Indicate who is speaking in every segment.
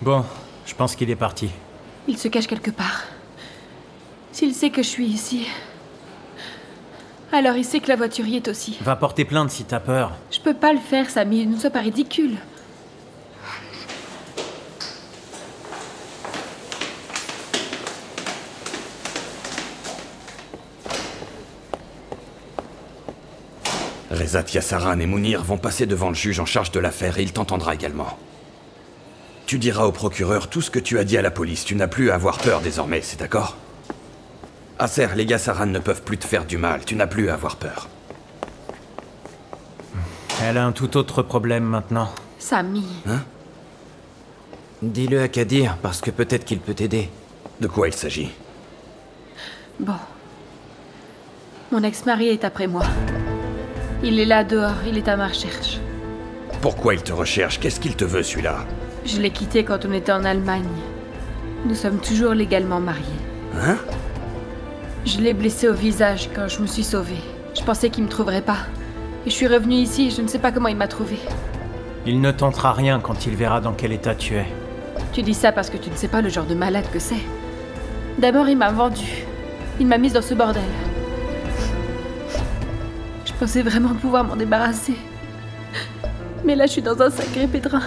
Speaker 1: Bon, je pense qu'il est parti.
Speaker 2: Il se cache quelque part. S'il sait que je suis ici... alors il sait que la voiture y est aussi.
Speaker 1: Va porter plainte si t'as peur.
Speaker 2: Je peux pas le faire, Samy, ne sois pas ridicule.
Speaker 3: Rezat Yassaran et Mounir vont passer devant le juge en charge de l'affaire et il t'entendra également. Tu diras au procureur tout ce que tu as dit à la police. Tu n'as plus à avoir peur désormais, c'est d'accord? Acer, les Yassaran ne peuvent plus te faire du mal. Tu n'as plus à avoir peur.
Speaker 1: Elle a un tout autre problème maintenant.
Speaker 2: Samy.
Speaker 3: Hein?
Speaker 4: Dis-le à Kadir, parce que peut-être qu'il peut t'aider.
Speaker 3: De quoi il s'agit?
Speaker 2: Bon. Mon ex-mari est après moi. Il est là dehors, il est à ma recherche.
Speaker 3: Pourquoi il te recherche? Qu'est-ce qu'il te veut, celui-là?
Speaker 2: Je l'ai quitté quand on était en Allemagne. Nous sommes toujours légalement mariés.
Speaker 3: Hein?
Speaker 2: Je l'ai blessé au visage quand je me suis sauvée. Je pensais qu'il me trouverait pas. Et je suis revenue ici, je ne sais pas comment il m'a trouvée.
Speaker 1: Il ne tentera rien quand il verra dans quel état tu es.
Speaker 2: Tu dis ça parce que tu ne sais pas le genre de malade que c'est. D'abord, il m'a vendue. Il m'a mise dans ce bordel. Je pensais vraiment pouvoir m'en débarrasser. Mais là, je suis dans un sacré pétrin.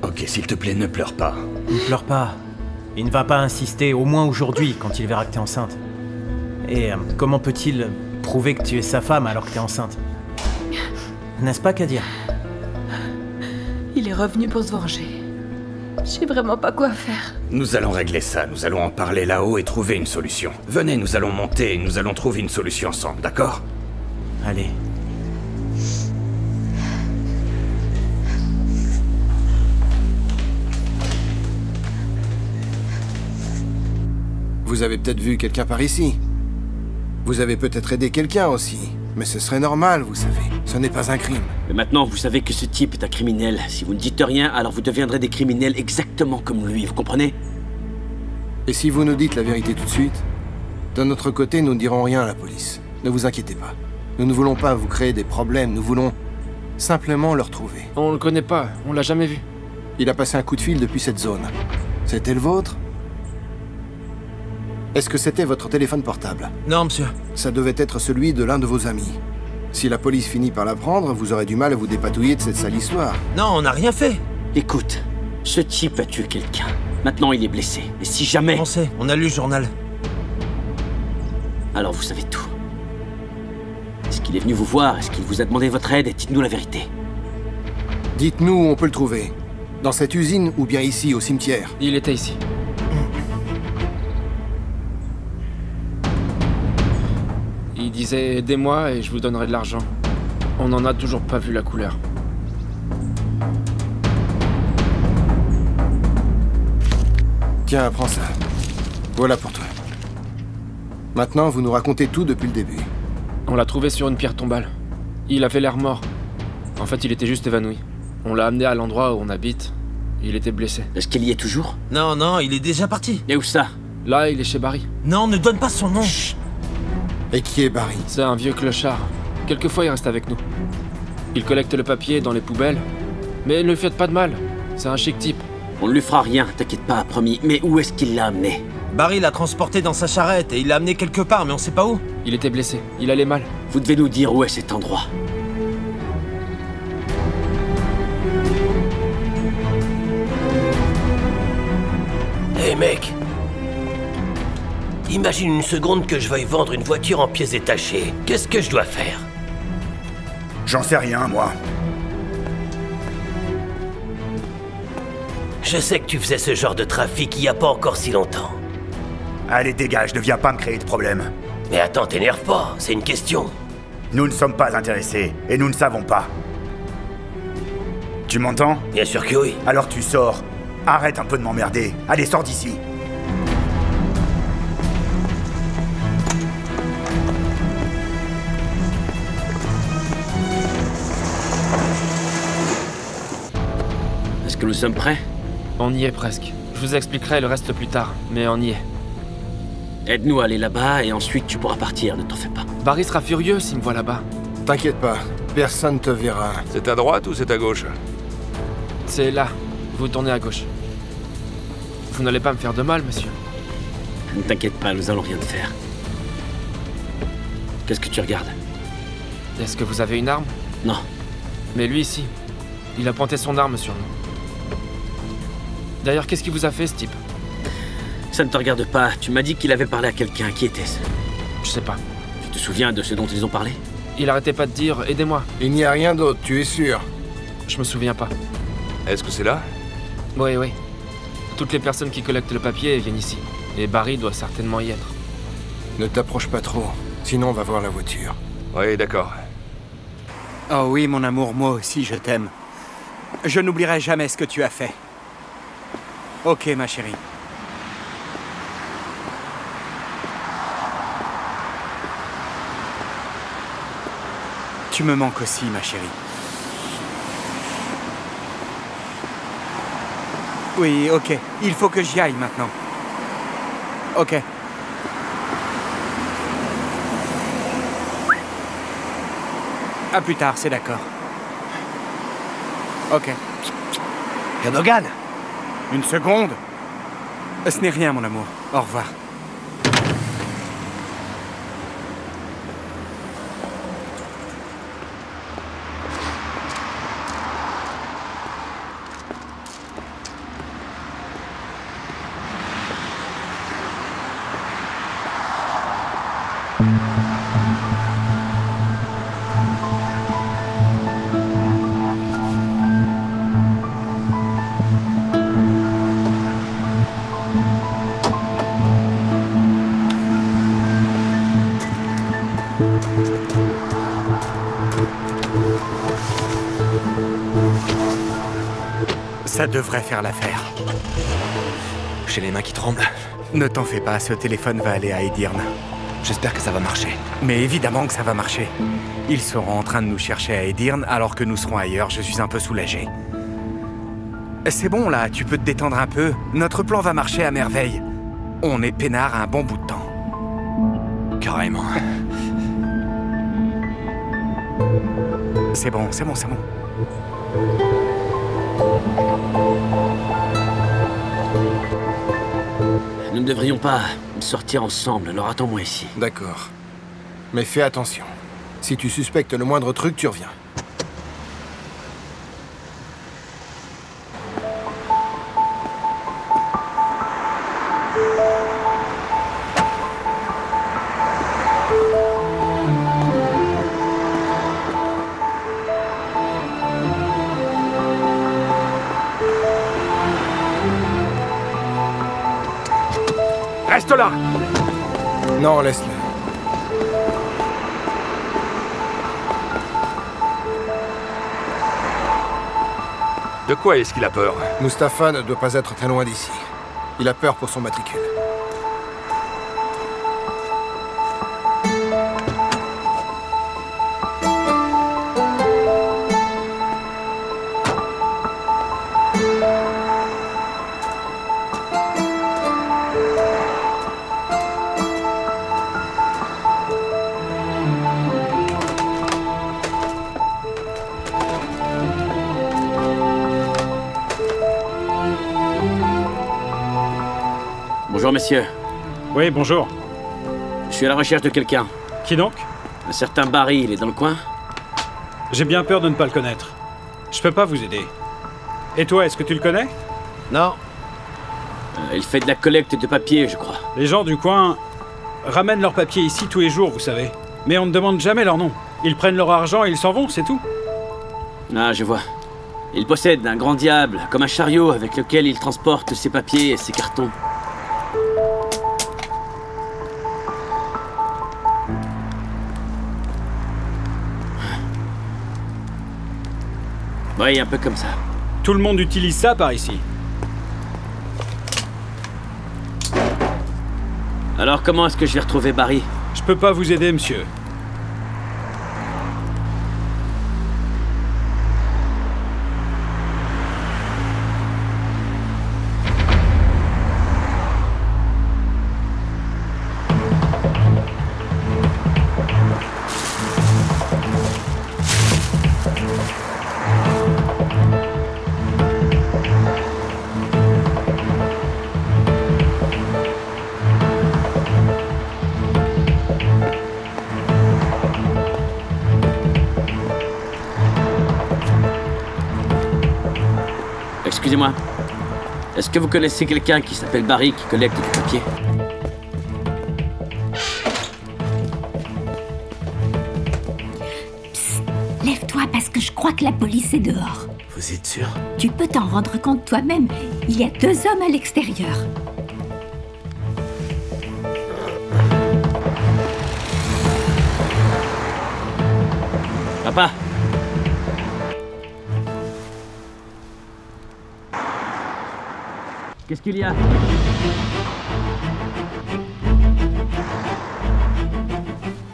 Speaker 3: Ok, s'il te plaît, ne pleure pas.
Speaker 1: Ne pleure pas. Il ne va pas insister, au moins aujourd'hui, quand il verra que t'es enceinte. Et comment peut-il prouver que tu es sa femme alors que t'es enceinte? N'est-ce pas, Kadir?
Speaker 2: Il est revenu pour se venger. Je sais vraiment pas quoi faire.
Speaker 3: Nous allons régler ça, nous allons en parler là-haut et trouver une solution. Venez, nous allons monter et nous allons trouver une solution ensemble, d'accord?
Speaker 1: Allez.
Speaker 5: Vous avez peut-être vu quelqu'un par ici. Vous avez peut-être aidé quelqu'un aussi. Mais ce serait normal, vous savez. Ce n'est pas un crime.
Speaker 6: Mais maintenant, vous savez que ce type est un criminel. Si vous ne dites rien, alors vous deviendrez des criminels exactement comme lui, vous comprenez?
Speaker 5: Et si vous nous dites la vérité tout de suite, de notre côté, nous ne dirons rien à la police. Ne vous inquiétez pas. Nous ne voulons pas vous créer des problèmes, nous voulons simplement le retrouver.
Speaker 7: On le connaît pas, on l'a jamais vu.
Speaker 5: Il a passé un coup de fil depuis cette zone. C'était le vôtre? Est-ce que c'était votre téléphone portable?
Speaker 4: Non, monsieur.
Speaker 5: Ça devait être celui de l'un de vos amis. Si la police finit par l'apprendre, vous aurez du mal à vous dépatouiller de cette sale histoire.
Speaker 4: Non, on n'a rien fait.
Speaker 6: Écoute, ce type a tué quelqu'un. Maintenant, il est blessé. Et si jamais...
Speaker 4: On sait, on a lu le journal.
Speaker 6: Alors vous savez tout. Est-ce qu'il est venu vous voir? Est-ce qu'il vous a demandé votre aide? Et dites-nous la vérité.
Speaker 5: Dites-nous où on peut le trouver. Dans cette usine ou bien ici, au cimetière?
Speaker 7: Il était ici. Il disait « aidez-moi et je vous donnerai de l'argent ». On n'en a toujours pas vu la couleur.
Speaker 5: Tiens, prends ça. Voilà pour toi. Maintenant, vous nous racontez tout depuis le début.
Speaker 7: On l'a trouvé sur une pierre tombale. Il avait l'air mort. En fait, il était juste évanoui. On l'a amené à l'endroit où on habite. Il était blessé.
Speaker 6: Est-ce qu'il y est toujours?
Speaker 4: Non, non, il est déjà parti.
Speaker 6: Et où ça?
Speaker 7: Là, il est chez Barry.
Speaker 4: Non, ne donne pas son nom.
Speaker 6: Chut.
Speaker 5: Et qui est Barry?
Speaker 7: C'est un vieux clochard. Quelquefois, il reste avec nous. Il collecte le papier dans les poubelles. Mais ne lui faites pas de mal. C'est un chic type.
Speaker 6: On ne lui fera rien, t'inquiète pas, promis. Mais où est-ce qu'il l'a amené?
Speaker 4: Barry l'a transporté dans sa charrette et il l'a amené quelque part, mais on sait pas où.
Speaker 7: Il était blessé. Il allait mal.
Speaker 6: Vous devez nous dire où est cet endroit.
Speaker 8: Hé mec, imagine une seconde que je veuille vendre une voiture en pièces détachées. Qu'est-ce que je dois faire?
Speaker 9: J'en sais rien, moi.
Speaker 8: Je sais que tu faisais ce genre de trafic il y a pas encore si longtemps.
Speaker 9: Allez, dégage, ne viens pas me créer de problème.
Speaker 8: Mais attends, t'énerve pas, c'est une question.
Speaker 9: Nous ne sommes pas intéressés, et nous ne savons pas. Tu m'entends?
Speaker 8: Bien sûr que oui.
Speaker 9: Alors tu sors. Arrête un peu de m'emmerder. Allez, sors d'ici.
Speaker 6: Est-ce que nous sommes prêts?
Speaker 7: On y est presque. Je vous expliquerai le reste plus tard, mais on y est.
Speaker 6: Aide-nous à aller là-bas et ensuite tu pourras partir, ne t'en fais pas.
Speaker 7: Barry sera furieux s'il me voit là-bas.
Speaker 5: T'inquiète pas, personne te verra.
Speaker 10: C'est à droite ou c'est à gauche?
Speaker 7: C'est là. Vous tournez à gauche. Vous n'allez pas me faire de mal, monsieur.
Speaker 6: Ne t'inquiète pas, nous allons rien te faire. Qu'est-ce que tu regardes?
Speaker 7: Est-ce que vous avez une arme?
Speaker 6: Non.
Speaker 7: Mais lui ici, il a pointé son arme sur nous. D'ailleurs, qu'est-ce qu'il vous a fait, ce type?
Speaker 6: Ça ne te regarde pas. Tu m'as dit qu'il avait parlé à quelqu'un. Qui était-ce?
Speaker 7: Je sais pas.
Speaker 6: Tu te souviens de ce dont ils ont parlé?
Speaker 7: Il arrêtait pas de dire « Aidez-moi ».
Speaker 5: Il n'y a rien d'autre, tu es sûr?
Speaker 7: Je me souviens pas.
Speaker 10: Est-ce que c'est là?
Speaker 7: Oui, oui. Toutes les personnes qui collectent le papier viennent ici. Et Barry doit certainement y être.
Speaker 5: Ne t'approche pas trop, sinon on va voir la voiture.
Speaker 10: Oui, d'accord.
Speaker 11: Oh oui, mon amour, moi aussi je t'aime. Je n'oublierai jamais ce que tu as fait. Ok, ma chérie. Tu me manques aussi, ma chérie. Oui, ok. Il faut que j'y aille maintenant. Ok. À plus tard, c'est d'accord. Ok.
Speaker 9: Cadogan!
Speaker 11: Une seconde. Ce n'est rien, mon amour. Au revoir. Ça devrait faire l'affaire.
Speaker 10: J'ai les mains qui tremblent.
Speaker 11: Ne t'en fais pas, ce téléphone va aller à Edirne.
Speaker 10: J'espère que ça va marcher.
Speaker 11: Mais évidemment que ça va marcher. Ils seront en train de nous chercher à Edirne alors que nous serons ailleurs, je suis un peu soulagé. C'est bon là, tu peux te détendre un peu. Notre plan va marcher à merveille. On est peinard un bon bout de temps.
Speaker 10: Carrément.
Speaker 11: C'est bon, c'est bon, c'est bon.
Speaker 6: Nous ne devrions pas sortir ensemble, alors attends-moi ici.
Speaker 5: D'accord. Mais fais attention. Si tu suspectes le moindre truc, tu reviens.
Speaker 9: Reste là!
Speaker 5: Non, laisse-le.
Speaker 10: De quoi est-ce qu'il a peur?
Speaker 5: Mustapha ne doit pas être très loin d'ici. Il a peur pour son matricule.
Speaker 6: Bonjour, messieurs.
Speaker 12: Oui, bonjour.
Speaker 6: Je suis à la recherche de quelqu'un.
Speaker 12: Qui donc?
Speaker 6: Un certain Barry, il est dans le coin?
Speaker 12: J'ai bien peur de ne pas le connaître. Je peux pas vous aider. Et toi, est-ce que tu le connais?
Speaker 4: Non.
Speaker 6: Il fait de la collecte de papier, je crois.
Speaker 12: Les gens du coin ramènent leurs papiers ici tous les jours, vous savez. Mais on ne demande jamais leur nom. Ils prennent leur argent et ils s'en vont, c'est tout.
Speaker 6: Ah, je vois. Il possède un grand diable, comme un chariot avec lequel il transporte ses papiers et ses cartons. Oui, un peu comme ça.
Speaker 12: Tout le monde utilise ça par ici.
Speaker 6: Alors comment est-ce que je vais retrouver Barry?
Speaker 12: Je peux pas vous aider, monsieur.
Speaker 6: Excusez-moi. Est-ce que vous connaissez quelqu'un qui s'appelle Barry qui collecte du papier?
Speaker 13: Psst, lève-toi parce que je crois que la police est dehors.
Speaker 8: Vous êtes sûr?
Speaker 13: Tu peux t'en rendre compte toi-même. Il y a 2 hommes à l'extérieur.
Speaker 6: Papa! Qu'est-ce qu'il y a?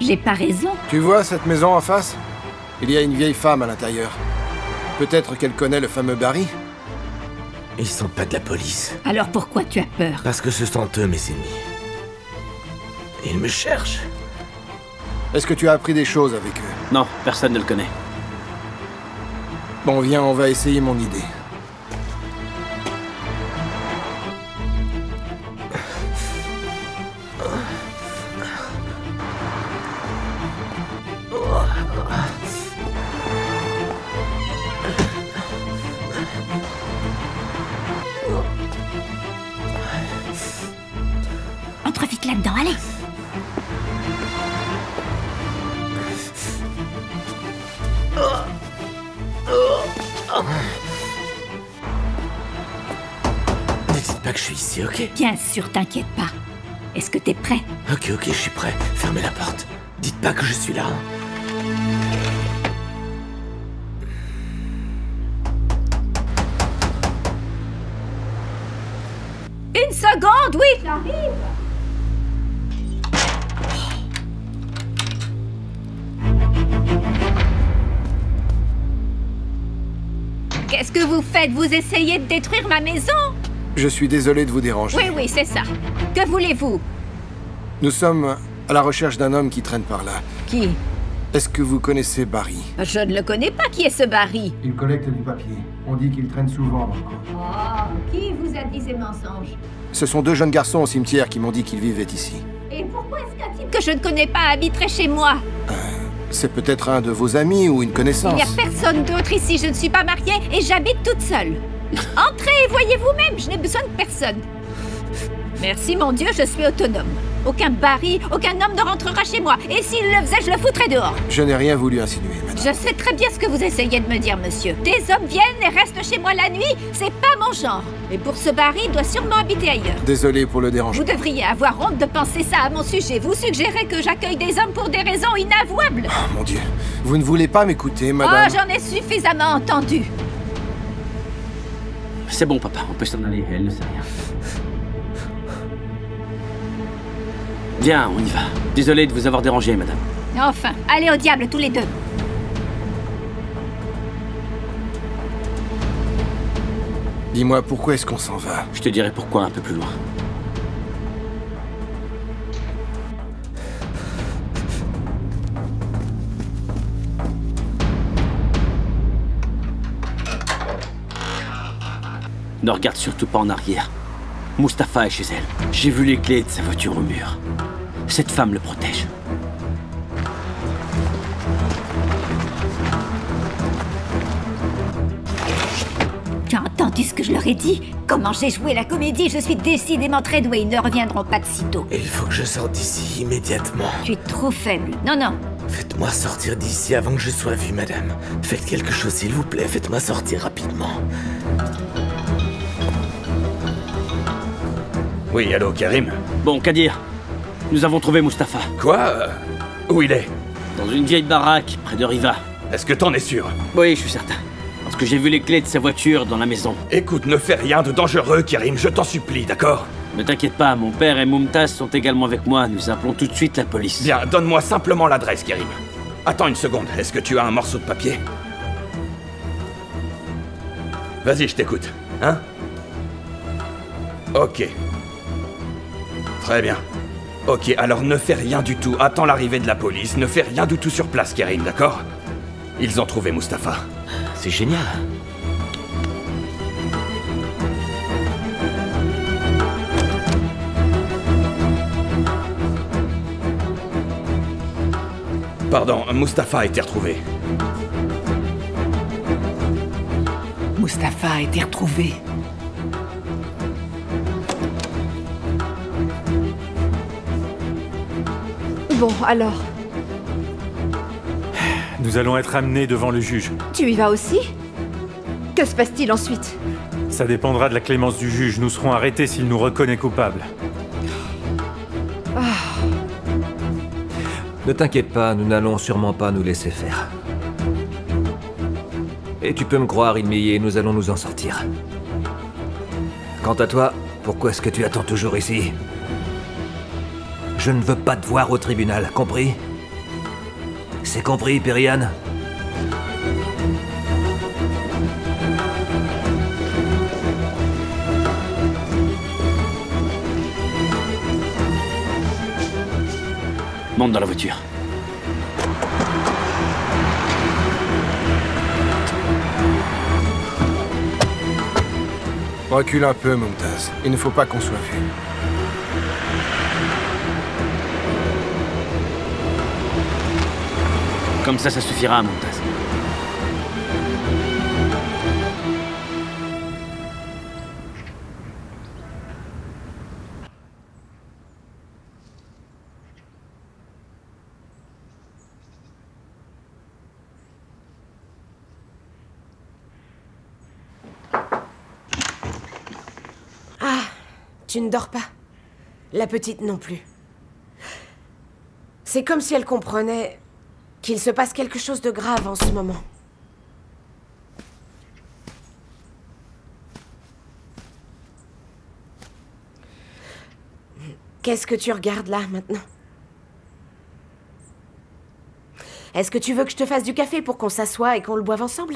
Speaker 13: J'ai pas raison.
Speaker 5: Tu vois cette maison en face? Il y a une vieille femme à l'intérieur. Peut-être qu'elle connaît le fameux Barry?
Speaker 8: Ils sont pas de la police.
Speaker 13: Alors pourquoi tu as peur?
Speaker 8: Parce que ce sont eux mes ennemis. Ils me cherchent.
Speaker 5: Est-ce que tu as appris des choses avec eux?
Speaker 6: Non, personne ne le connaît.
Speaker 5: Bon, viens, on va essayer mon idée.
Speaker 13: Entre vite là-dedans, allez!
Speaker 8: Ne dites pas que je suis ici, ok?
Speaker 13: Bien sûr, t'inquiète pas. Est-ce que t'es prêt?
Speaker 8: Ok, je suis prêt. Fermez la porte. Dites pas que je suis là.
Speaker 13: Une seconde, oui, j'arrive! Qu'est-ce que vous faites? Vous essayez de détruire ma maison?
Speaker 5: Je suis désolé de vous déranger.
Speaker 13: Oui, c'est ça. Que voulez-vous?
Speaker 5: Nous sommes à la recherche d'un homme qui traîne par là.
Speaker 13: Qui?
Speaker 5: Est-ce que vous connaissez Barry?
Speaker 13: Je ne le connais pas. Qui est ce Barry?
Speaker 5: Il collecte du papier. On dit qu'il traîne souvent dans le coin.
Speaker 13: Oh, qui vous a dit ces mensonges?
Speaker 5: Ce sont 2 jeunes garçons au cimetière qui m'ont dit qu'ils vivaient ici.
Speaker 13: Et pourquoi est-ce qu'un type que je ne connais pas habiterait chez moi?
Speaker 5: C'est peut-être un de vos amis ou une connaissance.
Speaker 13: Il n'y a personne d'autre ici. Je ne suis pas mariée et j'habite toute seule. Entrez et voyez vous-même. Je n'ai besoin de personne. Merci, mon Dieu, je suis autonome. Aucun Barry, aucun homme ne rentrera chez moi. Et s'il le faisait, je le foutrais dehors.
Speaker 5: Je n'ai rien voulu insinuer, madame.
Speaker 13: Je sais très bien ce que vous essayez de me dire, monsieur. Des hommes viennent et restent chez moi la nuit. C'est pas mon genre. Et pour ce Barry, il doit sûrement habiter ailleurs.
Speaker 5: Désolé pour le dérangement.
Speaker 13: Vous devriez avoir honte de penser ça à mon sujet. Vous suggérez que j'accueille des hommes pour des raisons inavouables.
Speaker 5: Oh, mon Dieu. Vous ne voulez pas m'écouter, madame?
Speaker 13: Oh, j'en ai suffisamment entendu.
Speaker 6: C'est bon, papa, on peut s'en aller, elle ne sait rien. Bien, on y va. Désolé de vous avoir dérangé, madame.
Speaker 13: Enfin, allez au diable tous les deux.
Speaker 5: Dis-moi, pourquoi est-ce qu'on s'en va?
Speaker 6: Je te dirai pourquoi un peu plus loin. Ne regarde surtout pas en arrière. Mustapha est chez elle. J'ai vu les clés de sa voiture au mur. Cette femme le protège.
Speaker 13: Tu as entendu ce que je leur ai dit? Comment j'ai joué la comédie? Je suis décidément très douée. Ils ne reviendront pas de sitôt.
Speaker 8: Il faut que je sorte d'ici immédiatement.
Speaker 13: Tu es trop faible. Non, non.
Speaker 8: Faites-moi sortir d'ici avant que je sois vu, madame. Faites quelque chose, s'il vous plaît. Faites-moi sortir rapidement.
Speaker 3: Oui, allô, Karim?
Speaker 6: Bon, Kadir, nous avons trouvé Mustapha.
Speaker 3: Quoi? Où il est?
Speaker 6: Dans une vieille baraque, près de Riva.
Speaker 3: Est-ce que t'en es sûr?
Speaker 6: Oui, je suis certain. Parce que j'ai vu les clés de sa voiture dans la maison.
Speaker 3: Écoute, ne fais rien de dangereux, Karim, je t'en supplie, d'accord?
Speaker 6: Ne t'inquiète pas, mon père et Mumtaz sont également avec moi. Nous appelons tout de suite la police.
Speaker 3: Bien, donne-moi simplement l'adresse, Karim. Attends une seconde, est-ce que tu as un morceau de papier? Vas-y, je t'écoute, hein? Ok. Très bien. Ok, alors ne fais rien du tout. Attends l'arrivée de la police. Ne fais rien du tout sur place, Karim, d'accord? Ils ont trouvé Mustapha.
Speaker 8: C'est génial.
Speaker 3: Pardon, Mustapha a été retrouvé.
Speaker 14: Mustapha a été retrouvé. Bon, alors,
Speaker 15: Nous allons être amenés devant le juge.
Speaker 14: tu y vas aussi? Que se passe-t-il ensuite?
Speaker 15: Ça dépendra de la clémence du juge. Nous serons arrêtés s'il nous reconnaît coupables.
Speaker 16: Ne t'inquiète pas, nous n'allons sûrement pas nous laisser faire. Et tu peux me croire, Ilmiye, nous allons nous en sortir. Quant à toi, pourquoi est-ce que tu attends toujours ici? Je ne veux pas te voir au tribunal, compris? C'est compris, Periane?
Speaker 6: Monte dans la voiture.
Speaker 5: Recule un peu, Mumtaz. Il ne faut pas qu'on soit vu.
Speaker 6: Comme ça suffira, Mumtaz.
Speaker 17: Tu ne dors pas. La petite non plus. C'est comme si elle comprenait qu'il se passe quelque chose de grave en ce moment. Qu'est-ce que tu regardes là, maintenant? Est-ce que tu veux que je te fasse du café pour qu'on s'assoie et qu'on le boive ensemble?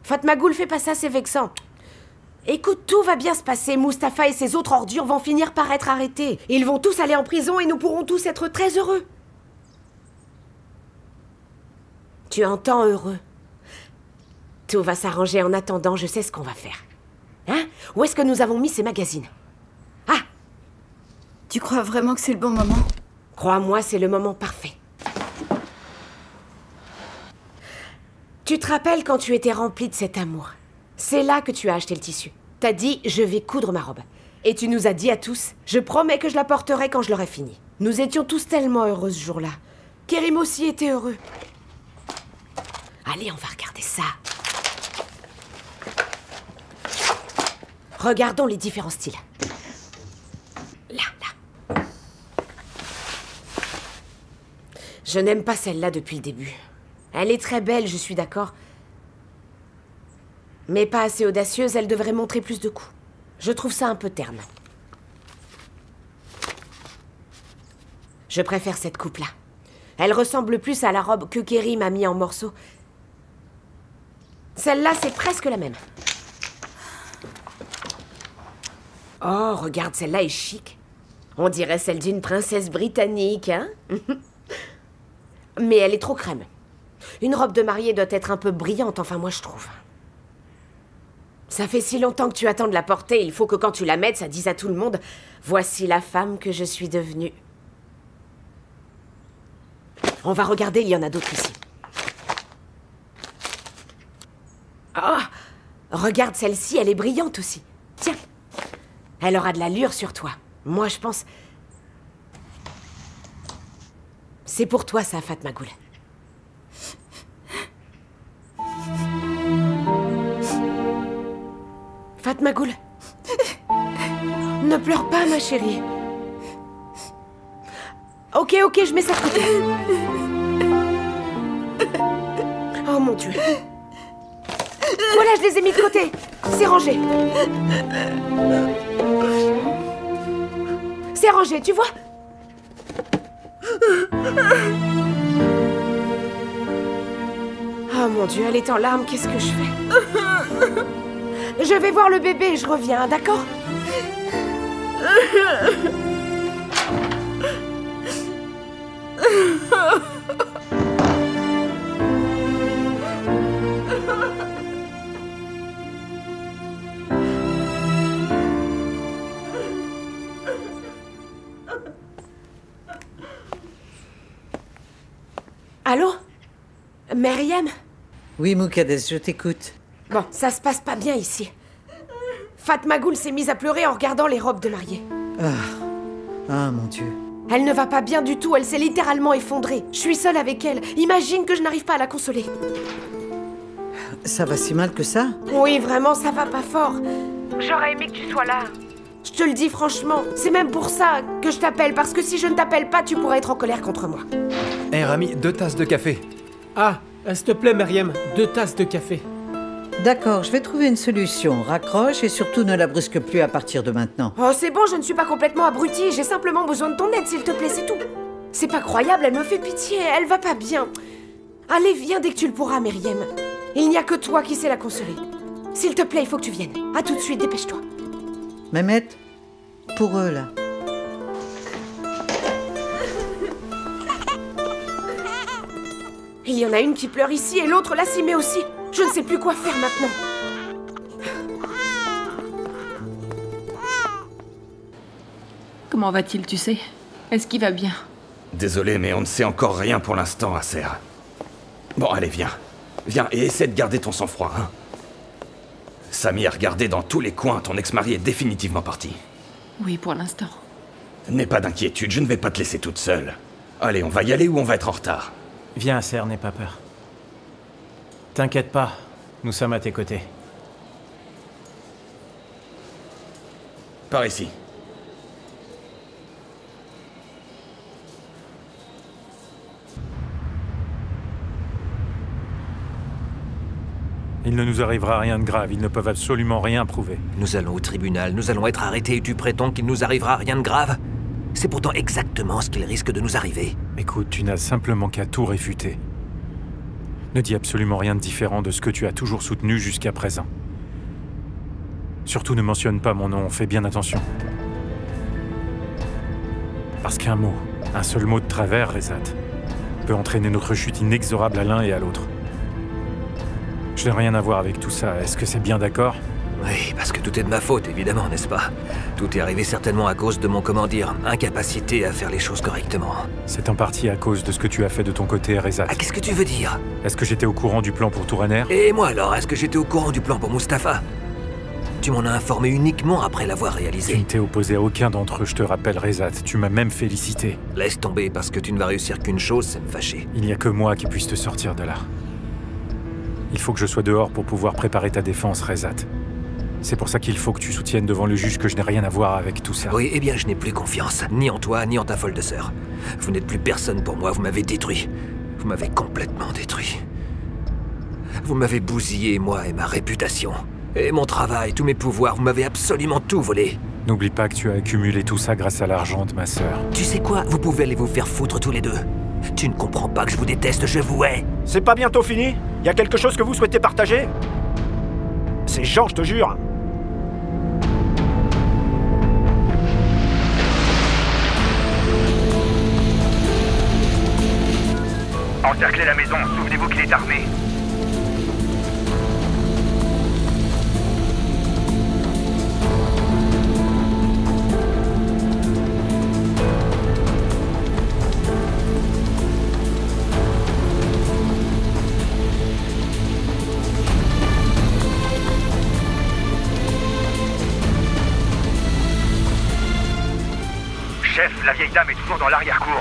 Speaker 17: Fatmagoul, fais pas ça, c'est vexant. Écoute, tout va bien se passer. Mustapha et ses autres ordures vont finir par être arrêtés. Ils vont tous aller en prison et nous pourrons tous être très heureux. Tu entends, heureux? Tout va s'arranger en attendant, je sais ce qu'on va faire. Hein? Où est-ce que nous avons mis ces magazines? Ah!
Speaker 14: Tu crois vraiment que c'est le bon moment?
Speaker 17: Crois-moi, c'est le moment parfait. Tu te rappelles quand tu étais rempli de cet amour? C'est là que tu as acheté le tissu. T'as dit, je vais coudre ma robe. Et tu nous as dit à tous, je promets que je la porterai quand je l'aurai finie. Nous étions tous tellement heureux ce jour-là. Kérim aussi était heureux. Allez, on va regarder ça. Regardons les différents styles. Là. Je n'aime pas celle-là depuis le début. Elle est très belle, je suis d'accord. Mais pas assez audacieuse, elle devrait montrer plus de coups. Je trouve ça un peu terne. Je préfère cette coupe-là. Elle ressemble plus à la robe que Kérim a mis en morceaux. Celle-là, c'est presque la même. Oh, regarde, celle-là est chic. On dirait celle d'une princesse britannique, hein? Mais elle est trop crème. Une robe de mariée doit être un peu brillante, enfin moi je trouve. Ça fait si longtemps que tu attends de la porter, il faut que quand tu la mettes, ça dise à tout le monde « Voici la femme que je suis devenue. » On va regarder, il y en a d'autres ici. Oh! Regarde celle-ci, elle est brillante aussi. Tiens, elle aura de l'allure sur toi. Moi, je pense... C'est pour toi, ça, Fatmagoul. Fatmagoul, ne pleure pas, ma chérie. Ok, je mets ça de côté. Oh mon Dieu. Voilà, je les ai mis de côté. C'est rangé. C'est rangé, tu vois? Oh mon Dieu, elle est en larmes, qu'est-ce que je fais? Je vais voir le bébé et je reviens, d'accord? Allô? Myriam?
Speaker 18: Oui, Muqaddes, je t'écoute.
Speaker 17: Bon, ça se passe pas bien ici. Fatmagoul s'est mise à pleurer en regardant les robes de mariée.
Speaker 18: Ah, mon Dieu.
Speaker 17: Elle ne va pas bien du tout, elle s'est littéralement effondrée. Je suis seule avec elle. Imagine que je n'arrive pas à la consoler.
Speaker 18: Ça va si mal que ça?
Speaker 17: Oui, vraiment, ça va pas fort. J'aurais aimé que tu sois là. Je te le dis franchement, c'est même pour ça que je t'appelle, parce que si je ne t'appelle pas, tu pourrais être en colère contre moi.
Speaker 19: Hé Rami, 2 tasses de café.
Speaker 20: Ah, s'il te plaît Meriem, 2 tasses de café.
Speaker 18: D'accord, je vais trouver une solution. Raccroche et surtout ne la brusque plus à partir de maintenant.
Speaker 17: Oh, c'est bon, je ne suis pas complètement abrutie. J'ai simplement besoin de ton aide, s'il te plaît, c'est tout. C'est pas croyable, elle me fait pitié, elle va pas bien. Allez, viens dès que tu le pourras, Meriem. Il n'y a que toi qui sais la consoler. S'il te plaît, il faut que tu viennes. À tout de suite, dépêche-toi.
Speaker 18: Mehmet, pour eux, là.
Speaker 17: Il y en a une qui pleure ici et l'autre là s'y met aussi. Je ne sais plus quoi faire maintenant.
Speaker 2: Comment va-t-il, tu sais? Est-ce qu'il va bien?
Speaker 3: Désolé, mais on ne sait encore rien pour l'instant, Acer. Bon, allez, viens. Viens et essaie de garder ton sang-froid, hein. Samy a regardé dans tous les coins, ton ex-mari est définitivement parti.
Speaker 2: Oui, pour l'instant.
Speaker 3: N'aie pas d'inquiétude, je ne vais pas te laisser toute seule. Allez, on va y aller ou on va être en retard?
Speaker 1: Viens, Acer, n'aie pas peur. T'inquiète pas, nous sommes à tes côtés.
Speaker 3: Par ici.
Speaker 15: Il ne nous arrivera rien de grave, ils ne peuvent absolument rien prouver.
Speaker 16: Nous allons au tribunal, nous allons être arrêtés et tu prétends qu'il nous arrivera rien de grave? C'est pourtant exactement ce qu'il risque de nous arriver.
Speaker 15: Écoute, tu n'as simplement qu'à tout réfuter. Ne dis absolument rien de différent de ce que tu as toujours soutenu jusqu'à présent. Surtout ne mentionne pas mon nom, fais bien attention. Parce qu'un mot, un seul mot de travers, Rezat, peut entraîner notre chute inexorable à l'un et à l'autre. Je n'ai rien à voir avec tout ça, est-ce que c'est bien d'accord?
Speaker 16: Oui, parce que tout est de ma faute, évidemment, n'est-ce pas? Tout est arrivé certainement à cause de mon, comment dire, incapacité à faire les choses correctement.
Speaker 15: C'est en partie à cause de ce que tu as fait de ton côté, Rezat.
Speaker 16: Ah, qu'est-ce que tu veux dire?
Speaker 15: Est-ce que j'étais au courant du plan pour Touraner?
Speaker 16: Et moi alors, est-ce que j'étais au courant du plan pour Mustapha? Tu m'en as informé uniquement après l'avoir réalisé.
Speaker 15: Tu ne t'es opposé à aucun d'entre eux, je te rappelle, Rezat. Tu m'as même félicité.
Speaker 16: Laisse tomber, parce que tu ne vas réussir qu'une chose, c'est me fâcher.
Speaker 15: Il n'y a que moi qui puisse te sortir de là. Il faut que je sois dehors pour pouvoir préparer ta défense, Rezat. C'est pour ça qu'il faut que tu soutiennes devant le juge que je n'ai rien à voir avec tout ça.
Speaker 16: Oui, eh bien, je n'ai plus confiance, ni en toi, ni en ta folle de sœur. Vous n'êtes plus personne pour moi, vous m'avez détruit. Vous m'avez complètement détruit. Vous m'avez bousillé, moi et ma réputation. Et mon travail, tous mes pouvoirs, vous m'avez absolument tout volé.
Speaker 15: N'oublie pas que tu as accumulé tout ça grâce à l'argent de ma sœur.
Speaker 16: Tu sais quoi? Vous pouvez aller vous faire foutre tous les deux. Tu ne comprends pas que je vous déteste, je vous hais.
Speaker 9: C'est pas bientôt fini? Y a quelque chose que vous souhaitez partager? C'est Jean, je te jure. Encerclez la maison, souvenez-vous qu'il est armé. Chef, la vieille dame est toujours dans l'arrière-cour.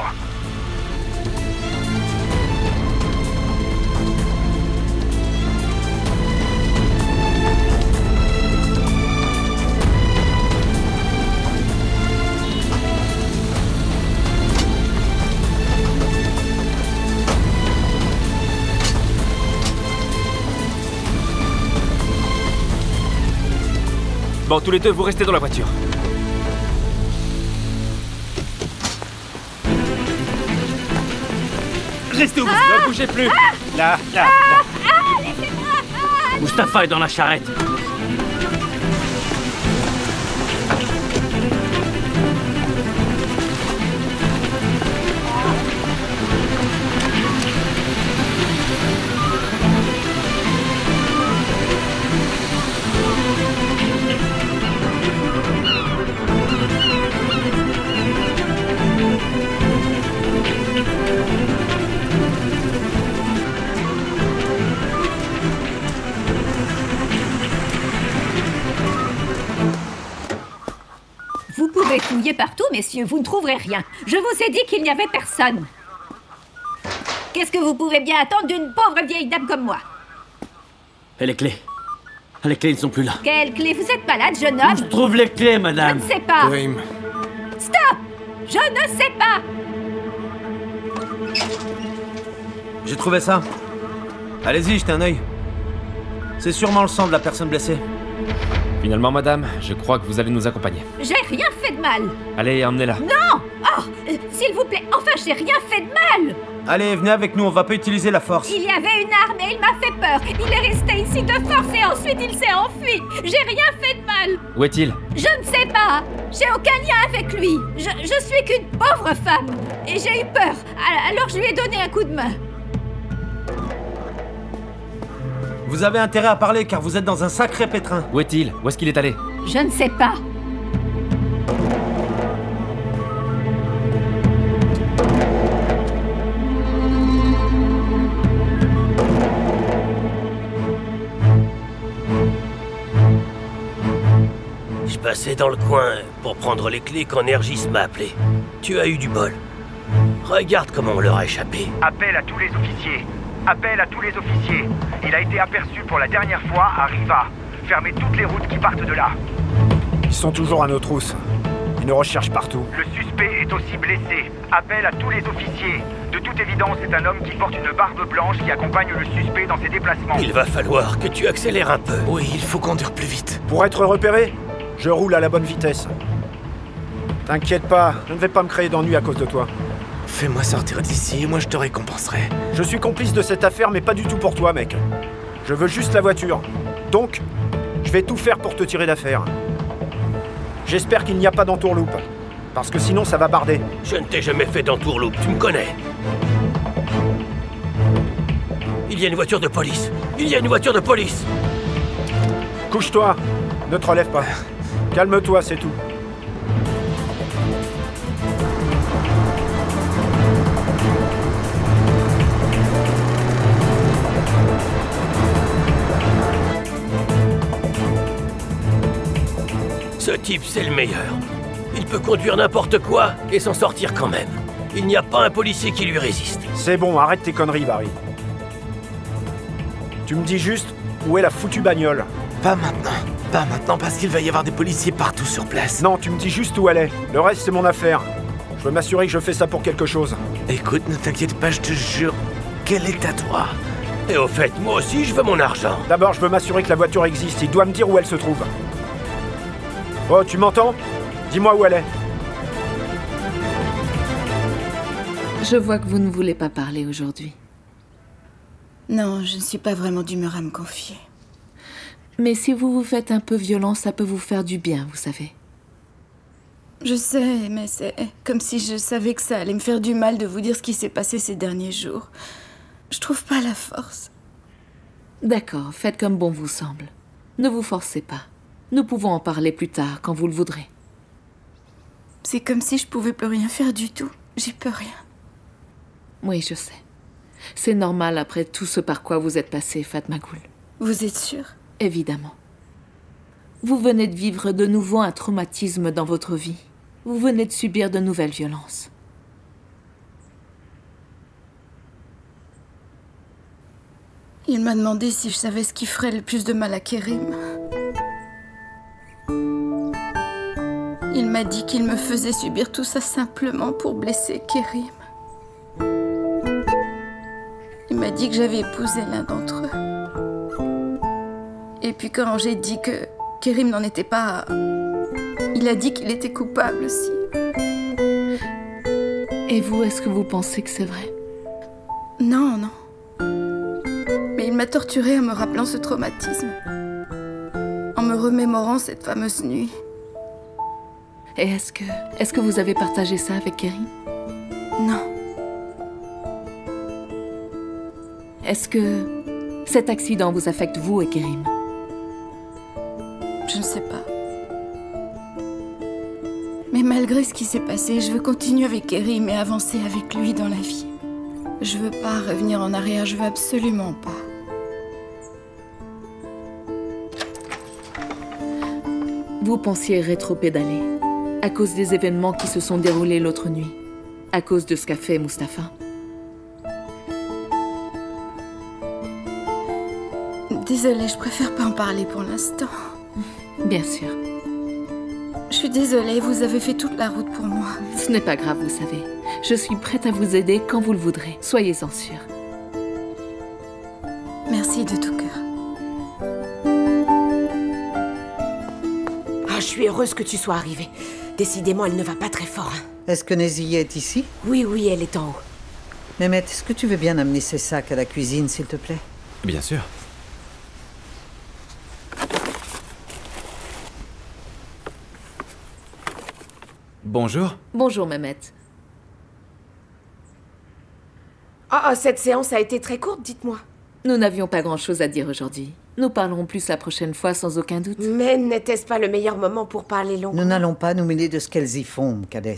Speaker 7: Bon, tous les deux, vous restez dans la voiture.
Speaker 6: Restez où vous ne bougez plus. Là. Mustapha est dans la charrette.
Speaker 13: fouillez partout, messieurs, vous ne trouverez rien. Je vous ai dit qu'il n'y avait personne. Qu'est-ce que vous pouvez bien attendre d'une pauvre vieille dame comme moi?
Speaker 6: Et les clés? Les clés ne sont plus là.
Speaker 13: Quelles clés? Vous êtes malade, jeune homme?
Speaker 6: Je trouve les clés, madame.
Speaker 13: Je ne sais pas.
Speaker 5: Kerim.
Speaker 13: Stop! Je ne sais pas.
Speaker 16: J'ai trouvé ça. Allez-y, jetez un œil. C'est sûrement le sang de la personne blessée.
Speaker 7: Finalement, madame, je crois que vous allez nous accompagner.
Speaker 13: J'ai rien fait de mal.
Speaker 7: Allez, emmenez-la.
Speaker 13: Non! Oh, s'il vous plaît, enfin, j'ai rien fait de mal.
Speaker 16: Allez, venez avec nous, on va pas utiliser la force.
Speaker 13: Il y avait une arme et il m'a fait peur. Il est resté ici de force et ensuite il s'est enfui. J'ai rien fait de mal.
Speaker 7: Où est-il?
Speaker 13: Je ne sais pas. J'ai aucun lien avec lui. Je suis qu'une pauvre femme. Et j'ai eu peur. Alors je lui ai donné un coup de main.
Speaker 16: Vous avez intérêt à parler car vous êtes dans un sacré pétrin.
Speaker 7: Où est-il? Où est-ce qu'il est allé?
Speaker 13: Je ne sais pas.
Speaker 21: Je passais dans le coin pour prendre les clés quand Nergis m'a appelé. Tu as eu du bol. Regarde comment on leur a échappé.
Speaker 9: Appel à tous les officiers. Appel à tous les officiers. Il a été aperçu pour la dernière fois à Riva. Fermez toutes les routes qui partent de là. Ils sont toujours à nos trousses. Ils nous recherchent partout. Le suspect est aussi blessé. Appel à tous les officiers. De toute évidence, c'est un homme qui porte une barbe blanche qui accompagne le suspect dans ses déplacements.
Speaker 21: Il va falloir que tu accélères un peu. Oui, il faut conduire plus vite.
Speaker 9: Pour être repéré, je roule à la bonne vitesse. T'inquiète pas, je ne vais pas me créer d'ennui à cause de toi.
Speaker 21: Fais-moi sortir d'ici et moi je te récompenserai.
Speaker 9: Je suis complice de cette affaire, mais pas du tout pour toi, mec. Je veux juste la voiture. Donc, je vais tout faire pour te tirer d'affaire. J'espère qu'il n'y a pas d'entourloupe. Parce que sinon, ça va barder.
Speaker 21: Je ne t'ai jamais fait d'entourloupe, tu me connais. Il y a une voiture de police. Il y a une voiture de police.
Speaker 9: Couche-toi. Ne te relève pas. Calme-toi, c'est tout.
Speaker 21: Ce type, c'est le meilleur. Il peut conduire n'importe quoi et s'en sortir quand même. Il n'y a pas un policier qui lui résiste.
Speaker 9: C'est bon, arrête tes conneries, Barry. Tu me dis juste où est la foutue bagnole.
Speaker 21: Pas maintenant. Pas maintenant parce qu'il va y avoir des policiers partout sur place.
Speaker 9: Non, tu me dis juste où elle est. Le reste, c'est mon affaire. Je veux m'assurer que je fais ça pour quelque chose.
Speaker 21: Écoute, ne t'inquiète pas, je te jure qu'elle est à toi. Et au fait, moi aussi, je veux mon argent.
Speaker 9: D'abord, je veux m'assurer que la voiture existe. Il doit me dire où elle se trouve. Oh, tu m'entends? Dis-moi où elle est.
Speaker 2: Je vois que vous ne voulez pas parler aujourd'hui.
Speaker 22: Non, je ne suis pas vraiment d'humeur à me confier.
Speaker 2: Mais si vous vous faites un peu violent, ça peut vous faire du bien, vous savez.
Speaker 22: Je sais, mais c'est comme si je savais que ça allait me faire du mal de vous dire ce qui s'est passé ces derniers jours. Je trouve pas la force.
Speaker 2: D'accord, faites comme bon vous semble. Ne vous forcez pas. Nous pouvons en parler plus tard, quand vous le voudrez.
Speaker 22: C'est comme si je pouvais plus rien faire du tout. J'y peux rien.
Speaker 2: Oui, je sais. C'est normal après tout ce par quoi vous êtes passé, Fatma Ghoul.
Speaker 22: Vous êtes sûre?
Speaker 2: Évidemment. Vous venez de vivre de nouveau un traumatisme dans votre vie. Vous venez de subir de nouvelles violences.
Speaker 22: Il m'a demandé si je savais ce qui ferait le plus de mal à Kerim. Il m'a dit qu'il me faisait subir tout ça simplement pour blesser Kerim. Il m'a dit que j'avais épousé l'un d'entre eux. Et puis quand j'ai dit que Kerim n'en était pas, il a dit qu'il était coupable aussi.
Speaker 2: Et vous, est-ce que vous pensez que c'est vrai?
Speaker 22: Non, non. Mais il m'a torturée en me rappelant ce traumatisme. En me remémorant cette fameuse nuit.
Speaker 2: Et est-ce que vous avez partagé ça avec Kerim?
Speaker 22: Non.
Speaker 2: Est-ce que cet accident vous affecte vous et Kerim?
Speaker 22: Je ne sais pas. Mais malgré ce qui s'est passé, je veux continuer avec Kerim et avancer avec lui dans la vie. Je veux pas revenir en arrière, je veux absolument pas.
Speaker 2: Vous pensiez rétro-pédaler. À cause des événements qui se sont déroulés l'autre nuit. À cause de ce qu'a fait Mustapha.
Speaker 22: Désolée, je préfère pas en parler pour l'instant.
Speaker 2: Bien sûr.
Speaker 22: Je suis désolée, vous avez fait toute la route pour moi.
Speaker 2: Ce n'est pas grave, vous savez. Je suis prête à vous aider quand vous le voudrez. Soyez-en sûrs.
Speaker 22: Merci de tout cœur.
Speaker 17: Ah, je suis heureuse que tu sois arrivée. Décidément, elle ne va pas très fort. Hein.
Speaker 18: Est-ce que Nézie est ici?
Speaker 17: Oui, oui, elle est en haut.
Speaker 18: Mehmet, est-ce que tu veux bien amener ces sacs à la cuisine, s'il te plaît?
Speaker 19: Bien sûr. Bonjour.
Speaker 2: Bonjour, Mehmet.
Speaker 17: Ah, cette séance a été très courte, dites-moi.
Speaker 2: Nous n'avions pas grand-chose à dire aujourd'hui. Nous parlerons plus la prochaine fois, sans aucun doute.
Speaker 17: Mais n'était-ce pas le meilleur moment pour parler long?
Speaker 18: Nous n'allons pas nous mêler de ce qu'elles y font, Mukaddes.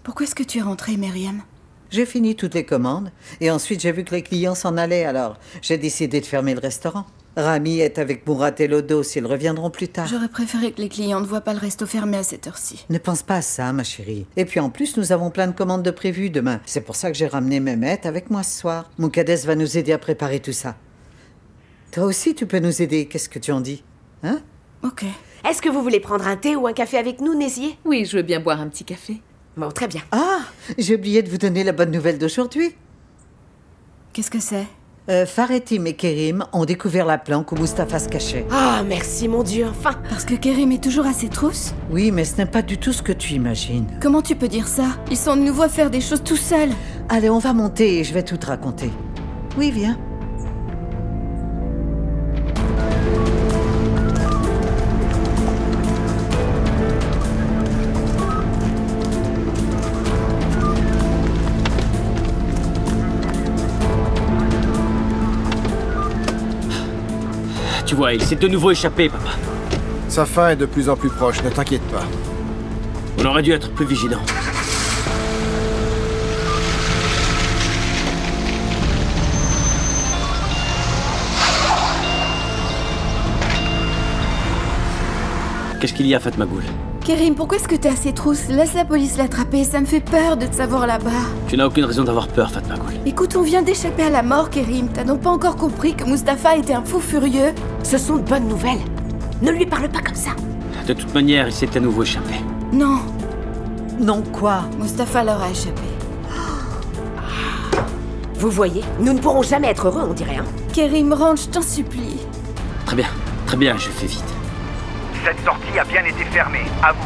Speaker 22: Pourquoi est-ce que tu es rentrée, Myriam?
Speaker 18: J'ai fini toutes les commandes, et ensuite j'ai vu que les clients s'en allaient, alors j'ai décidé de fermer le restaurant. Rami est avec Murat et Lodos, ils reviendront plus tard.
Speaker 22: J'aurais préféré que les clients ne voient pas le resto fermé à cette heure-ci.
Speaker 18: Ne pense pas à ça, ma chérie. Et puis en plus, nous avons plein de commandes de prévues demain. C'est pour ça que j'ai ramené Mehmet avec moi ce soir. Mukaddes va nous aider à préparer tout ça. Toi aussi, tu peux nous aider. Qu'est-ce que tu en dis? Hein?
Speaker 22: Ok.
Speaker 17: Est-ce que vous voulez prendre un thé ou un café avec nous, Nézier?
Speaker 2: Oui, je veux bien boire un petit café.
Speaker 17: Bon, très bien.
Speaker 18: Ah, j'ai oublié de vous donner la bonne nouvelle d'aujourd'hui.
Speaker 22: Qu'est-ce que c'est?
Speaker 18: Faretim et Kerim ont découvert la planque où Mustapha se cachait.
Speaker 17: Ah, merci mon Dieu, enfin.
Speaker 22: Parce que Kerim est toujours à ses trousses?
Speaker 18: Oui, mais ce n'est pas du tout ce que tu imagines.
Speaker 22: Comment tu peux dire ça? Ils sont de nouveau à faire des choses tout seuls.
Speaker 18: Allez, on va monter et je vais tout te raconter. Oui, viens.
Speaker 6: Tu vois, il s'est de nouveau échappé, papa.
Speaker 5: Sa fin est de plus en plus proche, ne t'inquiète pas.
Speaker 6: On aurait dû être plus vigilants. Qu'est-ce qu'il y a, Fatmagoul?
Speaker 22: Kerim, pourquoi est-ce que t'es à ses trousses? Laisse la police l'attraper, ça me fait peur de te savoir là-bas.
Speaker 6: Tu n'as aucune raison d'avoir peur, Fatmagoul.
Speaker 22: Écoute, on vient d'échapper à la mort, Kerim. T'as donc pas encore compris que Mustapha était un fou furieux?
Speaker 17: Ce sont de bonnes nouvelles. Ne lui parle pas comme ça.
Speaker 6: De toute manière, il s'est à nouveau échappé.
Speaker 22: Non.
Speaker 18: Non, quoi?
Speaker 22: Mustapha leur a échappé.
Speaker 17: Vous voyez, nous ne pourrons jamais être heureux, on dirait, hein.
Speaker 22: Kerim, rentre, je t'en supplie.
Speaker 6: Très bien, je fais vite.
Speaker 9: Cette sortie a bien été fermée, à vous.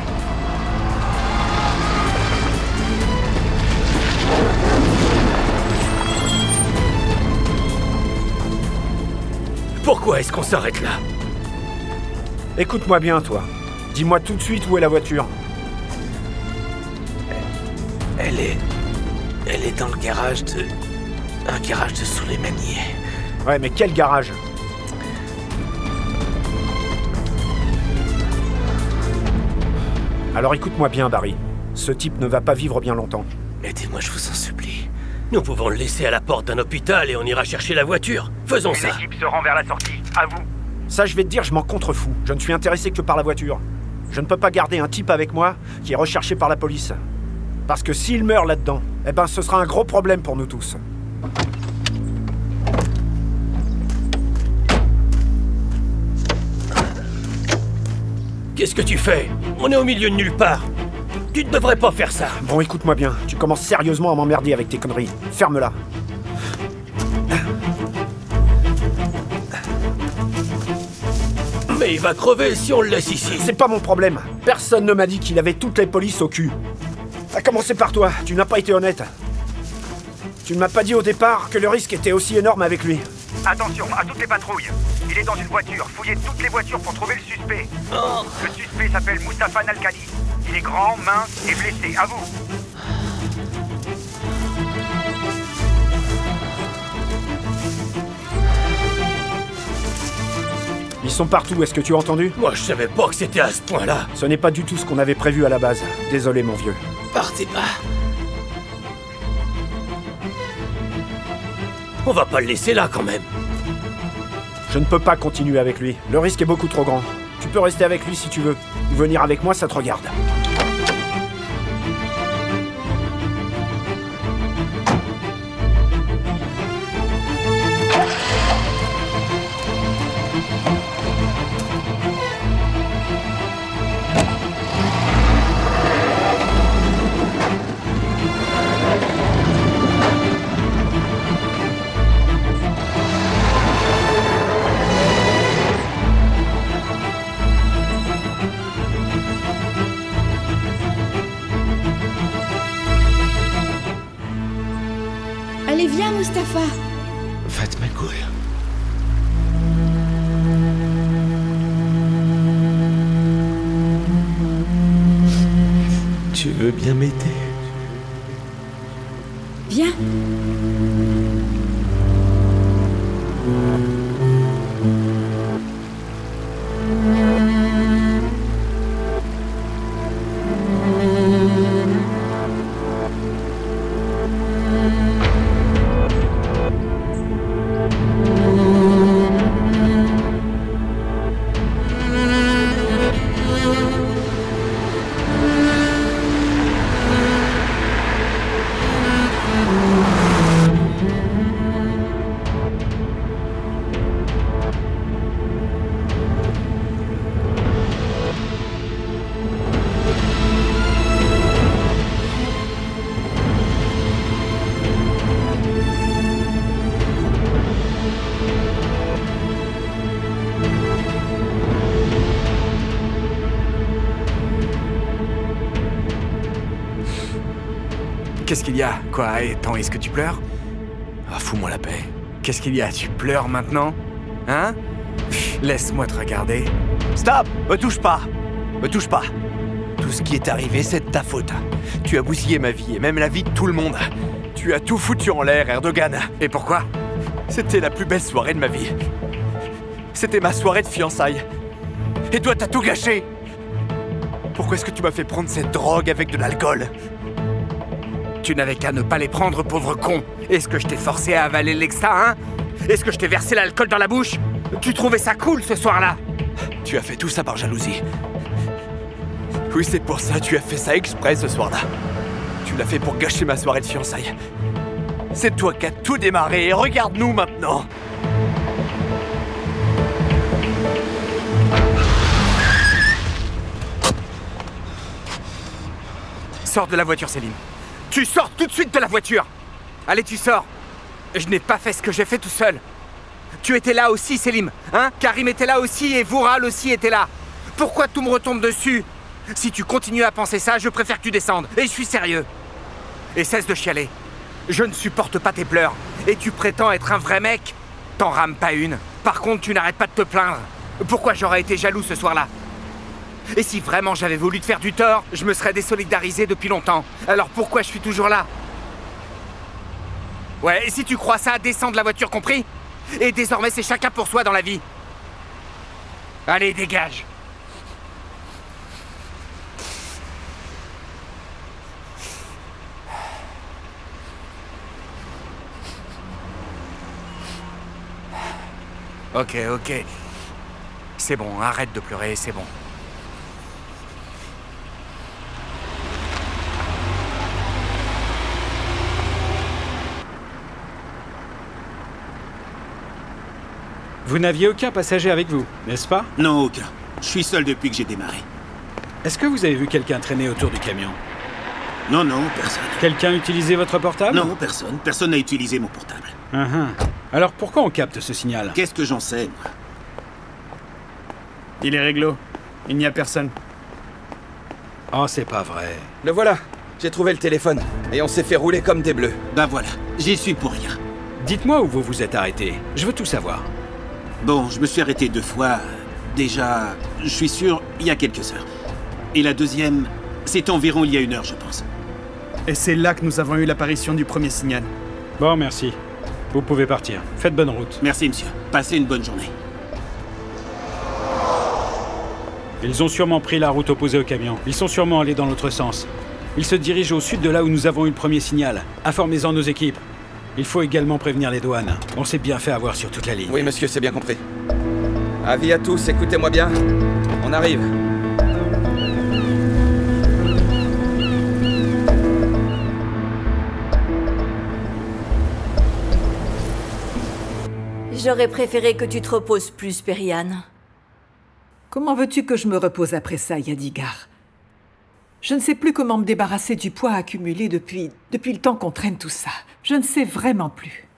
Speaker 21: Pourquoi est-ce qu'on s'arrête là?
Speaker 9: Écoute-moi bien, toi. Dis-moi tout de suite où est la voiture.
Speaker 21: Elle est dans le garage de... Un garage de Souleymani.
Speaker 9: Ouais, mais quel garage? Alors écoute-moi bien, Barry. Ce type ne va pas vivre bien longtemps.
Speaker 21: Aidez-moi, je vous en supplie. Nous pouvons le laisser à la porte d'un hôpital et on ira chercher la voiture. Faisons ça.
Speaker 9: L'équipe se rend vers la sortie. À vous. Ça, je vais te dire, je m'en contrefous. Je ne suis intéressé que par la voiture. Je ne peux pas garder un type avec moi qui est recherché par la police. Parce que s'il meurt là-dedans, eh ben ce sera un gros problème pour nous tous.
Speaker 21: Qu'est-ce que tu fais? On est au milieu de nulle part. Tu ne devrais pas faire ça.
Speaker 9: Bon, écoute-moi bien. Tu commences sérieusement à m'emmerder avec tes conneries. Ferme-la.
Speaker 21: Mais il va crever si on le laisse ici.
Speaker 9: C'est pas mon problème. Personne ne m'a dit qu'il avait toutes les polices au cul. À commencer par toi. Tu n'as pas été honnête. Tu ne m'as pas dit au départ que le risque était aussi énorme avec lui. Attention à toutes les patrouilles. Il est dans une voiture. Fouillez toutes les voitures pour trouver le suspect.
Speaker 21: Oh.
Speaker 9: Le suspect s'appelle Mustapha Nalkani. Il est grand, mince et blessé. À vous. Ils sont partout, est-ce que tu as entendu?
Speaker 21: Moi, je savais pas que c'était à ce point-là.
Speaker 9: Ce n'est pas du tout ce qu'on avait prévu à la base. Désolé, mon vieux.
Speaker 21: Partez pas. On va pas le laisser là, quand même.
Speaker 9: Je ne peux pas continuer avec lui. Le risque est beaucoup trop grand. Tu peux rester avec lui si tu veux. Venir avec moi, ça te regarde.
Speaker 22: Allez, viens, Mustapha.
Speaker 8: Fatma Ghoul. Tu veux bien m'aider?
Speaker 22: Viens.
Speaker 9: Qu'est-ce qu'il y a? Quoi? Attends, est-ce que tu pleures? Ah, fous-moi la paix. Qu'est-ce qu'il y a? Tu pleures maintenant? Hein? Laisse-moi te regarder.
Speaker 10: Stop! Me touche pas! Me touche pas! Tout ce qui est arrivé, c'est de ta faute. Tu as bousillé ma vie, et même la vie de tout le monde. Tu as tout foutu en l'air, Erdogan.
Speaker 9: Et pourquoi?
Speaker 10: C'était la plus belle soirée de ma vie. C'était ma soirée de fiançailles. Et toi, t'as tout gâché! Pourquoi est-ce que tu m'as fait prendre cette drogue avec de l'alcool?
Speaker 9: Tu n'avais qu'à ne pas les prendre, pauvre con. Est-ce que je t'ai forcé à avaler l'exta, hein? Est-ce que je t'ai versé l'alcool dans la bouche? Tu trouvais ça cool ce soir-là?
Speaker 10: Tu as fait tout ça par jalousie. Oui, c'est pour ça, tu as fait ça exprès ce soir-là. Tu l'as fait pour gâcher ma soirée de fiançailles. C'est toi qui as tout démarré, et regarde-nous maintenant.
Speaker 9: Sors de la voiture, Selim. Tu sors tout de suite de la voiture! Allez, tu sors! Je n'ai pas fait ce que j'ai fait tout seul. Tu étais là aussi, Selim, hein? Karim était là aussi et Vural aussi était là. Pourquoi tout me retombe dessus? Si tu continues à penser ça, je préfère que tu descendes. Et je suis sérieux. Et cesse de chialer. Je ne supporte pas tes pleurs. Et tu prétends être un vrai mec? T'en rames pas une. Par contre, tu n'arrêtes pas de te plaindre. Pourquoi j'aurais été jaloux ce soir-là? Et si vraiment j'avais voulu te faire du tort, je me serais désolidarisé depuis longtemps. Alors pourquoi je suis toujours là? Ouais, et si tu crois ça, descends de la voiture, compris? Et désormais, c'est chacun pour soi dans la vie. Allez, dégage. Ok, ok. C'est bon, arrête de pleurer, c'est bon.
Speaker 12: Vous n'aviez aucun passager avec vous, n'est-ce pas?
Speaker 11: Non, aucun. Je suis seul depuis que j'ai démarré.
Speaker 12: Est-ce que vous avez vu quelqu'un traîner autour du camion?
Speaker 11: Non, non, personne.
Speaker 12: Quelqu'un utilisé votre portable?
Speaker 11: Non, personne. Personne n'a utilisé mon portable.
Speaker 12: Alors pourquoi on capte ce signal?
Speaker 11: Qu'est-ce que j'en sais, moi?
Speaker 12: Il est réglo. Il n'y a personne. Oh, c'est pas vrai.
Speaker 3: Le voilà. J'ai trouvé le téléphone. Et on s'est fait rouler comme des bleus.
Speaker 11: Ben voilà. J'y suis pour rien.
Speaker 12: Dites-moi où vous vous êtes arrêté. Je veux tout savoir.
Speaker 11: Bon, je me suis arrêté 2 fois. Déjà, je suis sûr, il y a quelques heures. Et la deuxième, c'est environ il y a 1 heure, je pense.
Speaker 23: Et c'est là que nous avons eu l'apparition du premier signal.
Speaker 12: Bon, merci. Vous pouvez partir. Faites bonne route.
Speaker 11: Merci, monsieur. Passez une bonne journée.
Speaker 12: Ils ont sûrement pris la route opposée au camion. Ils sont sûrement allés dans l'autre sens. Ils se dirigent au sud de là où nous avons eu le premier signal. Informez-en nos équipes. Il faut également prévenir les douanes. On s'est bien fait avoir sur toute la ligne.
Speaker 3: Oui, monsieur, c'est bien compris. Avis à tous, écoutez-moi bien.
Speaker 10: On arrive.
Speaker 4: J'aurais préféré que tu te reposes plus, Periane.
Speaker 14: Comment veux-tu que je me repose après ça, Yadigar? Je ne sais plus comment me débarrasser du poids accumulé depuis le temps qu'on traîne tout ça. Je ne sais vraiment plus.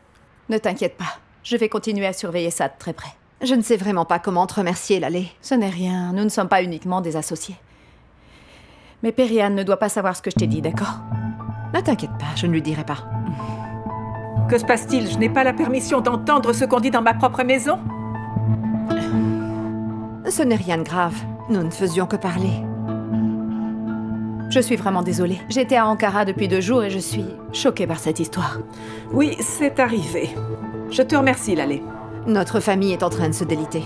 Speaker 20: Ne t'inquiète pas, je vais continuer à surveiller ça de très près. Je ne sais vraiment pas comment te remercier, Lalé. Ce n'est rien, nous ne sommes pas uniquement des associés. Mais Periane ne doit pas savoir ce que je t'ai dit, d'accord? Ne t'inquiète pas, je ne lui dirai pas.
Speaker 14: Que se passe-t-il? Je n'ai pas la permission d'entendre ce qu'on dit dans ma propre maison?
Speaker 20: Ce n'est rien de grave. Nous ne faisions que parler. Je suis vraiment désolée. J'étais à Ankara depuis 2 jours et je suis choquée par cette histoire.
Speaker 14: Oui, c'est arrivé. Je te remercie, Lalé.
Speaker 20: Notre famille est en train de se déliter.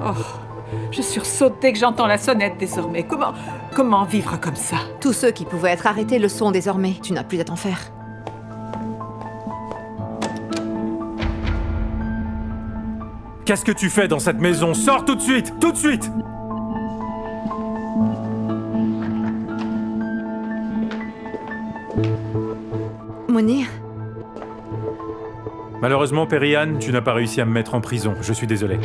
Speaker 14: Oh, je sursaute dès que j'entends la sonnette désormais. Comment vivre comme ça?
Speaker 20: Tous ceux qui pouvaient être arrêtés le sont désormais. Tu n'as plus à t'en faire.
Speaker 15: Qu'est-ce que tu fais dans cette maison? Sors tout de suite! Tout de suite!
Speaker 20: Mounir?
Speaker 15: Malheureusement, Periane, tu n'as pas réussi à me mettre en prison. Je suis désolé.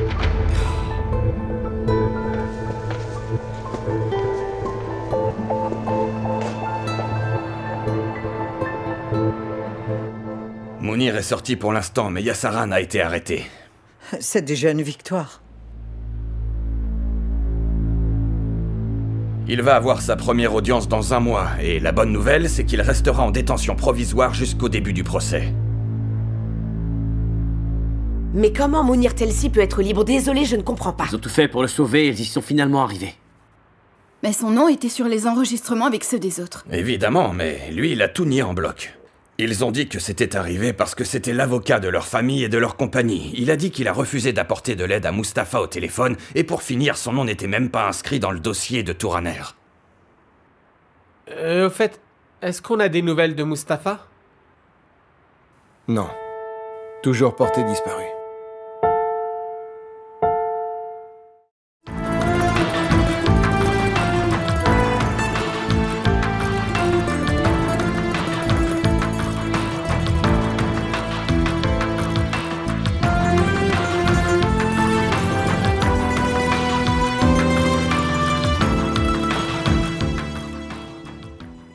Speaker 3: Mounir est sorti pour l'instant, mais Yassaran a été arrêté.
Speaker 18: C'est déjà une victoire.
Speaker 3: Il va avoir sa première audience dans 1 mois, et la bonne nouvelle, c'est qu'il restera en détention provisoire jusqu'au début du procès.
Speaker 17: Mais comment Mounir Telsi peut être libre? Désolé, je ne comprends pas.
Speaker 6: Ils ont tout fait pour le sauver et ils y sont finalement arrivés.
Speaker 22: Mais son nom était sur les enregistrements avec ceux des autres.
Speaker 3: Évidemment, mais lui, il a tout nié en bloc. Ils ont dit que c'était arrivé parce que c'était l'avocat de leur famille et de leur compagnie. Il a dit qu'il a refusé d'apporter de l'aide à Mustapha au téléphone, et pour finir, son nom n'était même pas inscrit dans le dossier de Touraner.
Speaker 24: Au fait, est-ce qu'on a des nouvelles de Mustapha?
Speaker 5: Non. Toujours porté disparu.